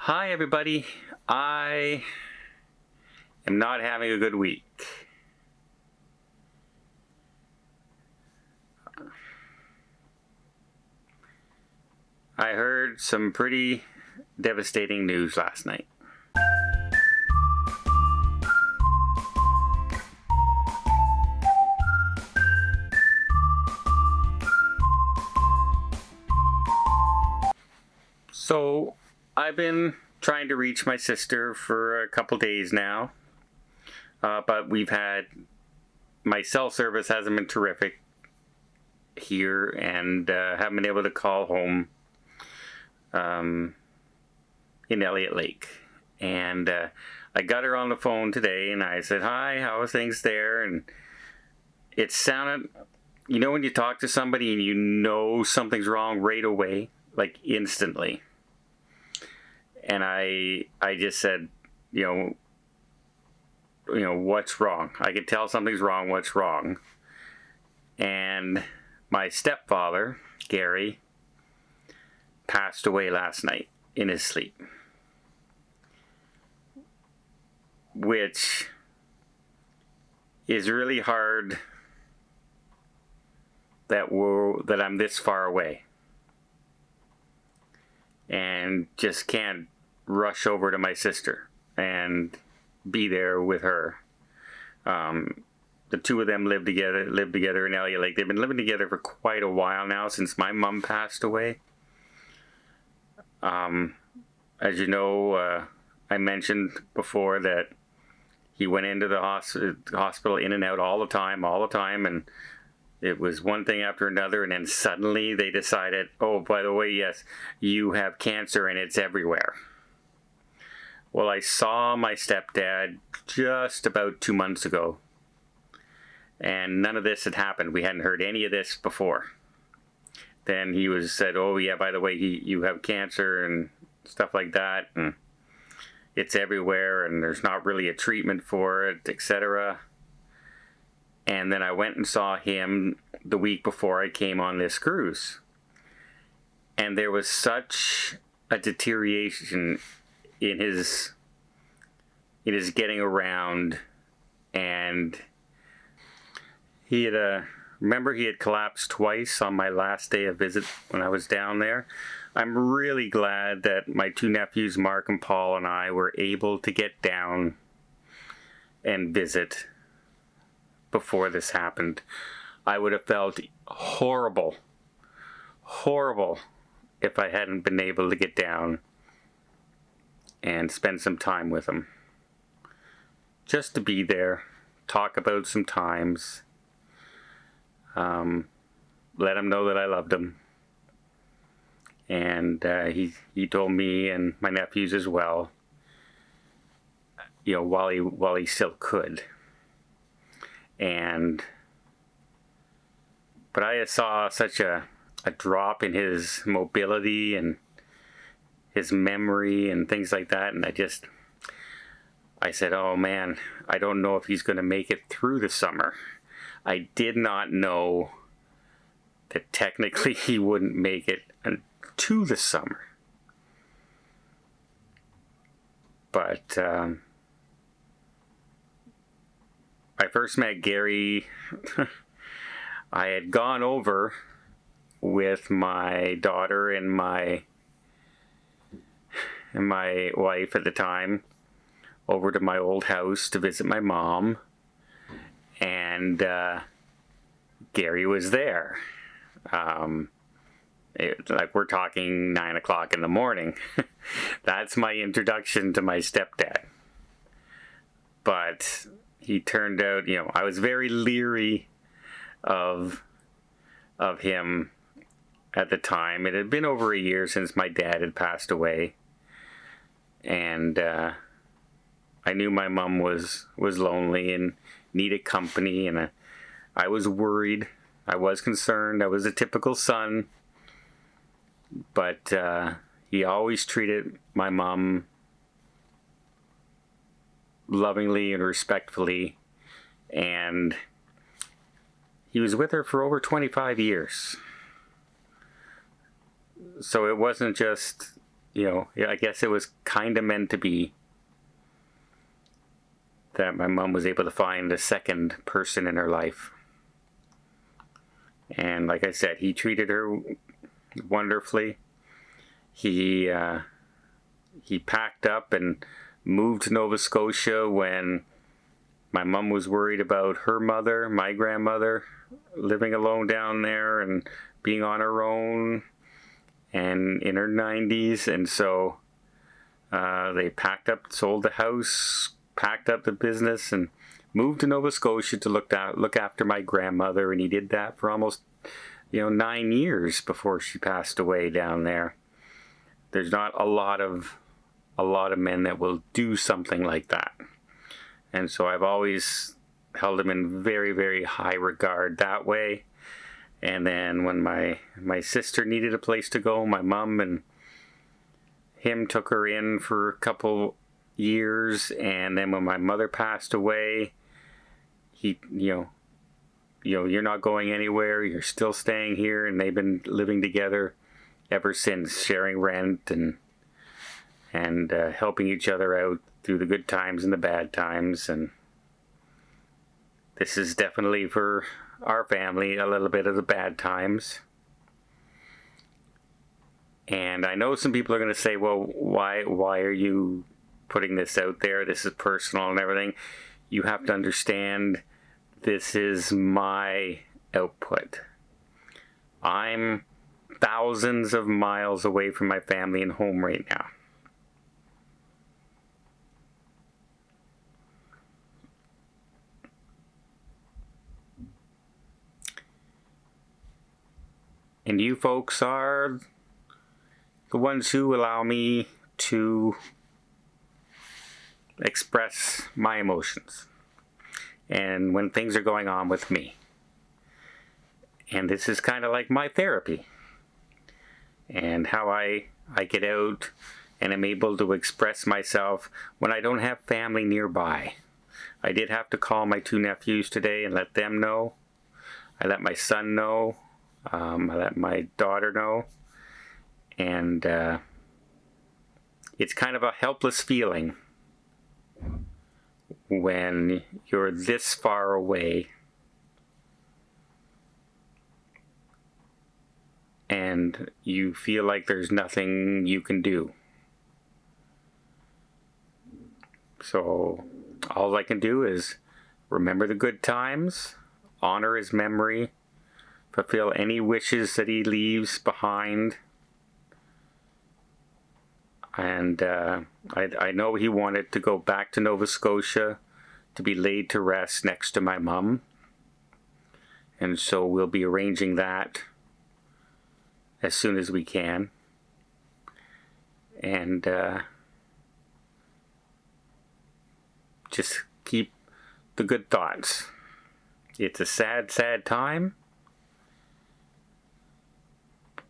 Hi, everybody. I am not having a good week. I heard some pretty devastating news last night. So, I've been trying to reach my sister for a couple days now, but my cell service hasn't been terrific here, and haven't been able to call home in Elliott Lake. And I got her on the phone today, and I said, "Hi, how are things there?" And it sounded, when you talk to somebody and you know something's wrong right away, like instantly. And I just said, what's wrong? I can tell something's wrong. What's wrong? And my stepfather, Gary, passed away last night in his sleep, which is really hard that I'm this far away and just can't rush over to my sister and be there with her. The two of them live together in Elliott Lake. They've been living together for quite a while now, since my mom passed away. As you know, I mentioned before that he went into the hospital in and out all the time, and it was one thing after another, and then suddenly they decided, oh, by the way, yes, you have cancer and it's everywhere. Well, I saw my stepdad just about 2 months ago, and none of this had happened. We hadn't heard any of this before. Then he said, oh, yeah, by the way, you have cancer and stuff like that, and it's everywhere, and there's not really a treatment for it, etc. And then I went and saw him the week before I came on this cruise. And there was such a deterioration in his getting around, and he had he had collapsed twice on my last day of visit when I was down there. I'm really glad that my two nephews, Mark and Paul, and I were able to get down and visit before this happened. I would have felt horrible if I hadn't been able to get down and spend some time with him. Just to be there, talk about some times, let him know that I loved him. And he told me and my nephews as well, while he still could. But I saw such a drop in his mobility and his memory and things like that, and I said, oh man, I don't know if he's going to make it through the summer. I did not know that technically he wouldn't make it to the summer. But I first met Gary. I had gone over with my daughter and my wife at the time over to my old house to visit my mom, and Gary was there. We're talking 9 o'clock in the morning. That's my introduction to my stepdad. But he turned out, I was very leery of him at the time. It had been over a year since my dad had passed away, and I knew my mom was lonely and needed company, and I was worried. I was concerned. I was a typical son, but he always treated my mom lovingly and respectfully, and he was with her for over 25 years. So it wasn't just I guess it was kind of meant to be that my mom was able to find a second person in her life. And like I said, he treated her wonderfully. He packed up and moved to Nova Scotia when my mom was worried about her mother, my grandmother, living alone down there and being on her own and in her 90s. And so they packed up, sold the house, packed up the business, and moved to Nova Scotia to look after my grandmother. And he did that for almost 9 years before she passed away down there. There's not a lot of men that will do something like that. And so I've always held him in very, very high regard that way. And then when my sister needed a place to go, my mom and him took her in for a couple years. And then when my mother passed away, he, you're not going anywhere. You're still staying here. And they've been living together ever since, sharing rent and helping each other out through the good times and the bad times. And this is definitely for our family a little bit of the bad times. And I know some people are going to say, well, why are you putting this out there? This is personal and everything. You have to understand, this is my output. I'm thousands of miles away from my family and home right now. And you folks are the ones who allow me to express my emotions and when things are going on with me. And this is kind of like my therapy and how I get out and am able to express myself when I don't have family nearby. I did have to call my 2 nephews today and let them know. I let my son know. I let my daughter know. And it's kind of a helpless feeling when you're this far away and you feel like there's nothing you can do. So all I can do is remember the good times, honor his memory, fulfill any wishes that he leaves behind. And I know he wanted to go back to Nova Scotia to be laid to rest next to my mom. And so we'll be arranging that as soon as we can. And just keep the good thoughts. It's a sad, sad time.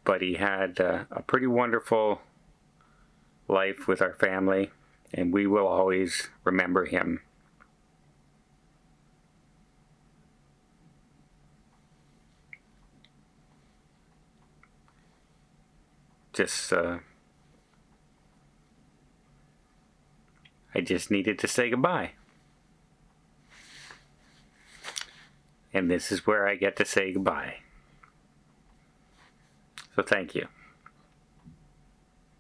But he had a pretty wonderful life with our family, and we will always remember him. I just needed to say goodbye. And this is where I get to say goodbye. So thank you.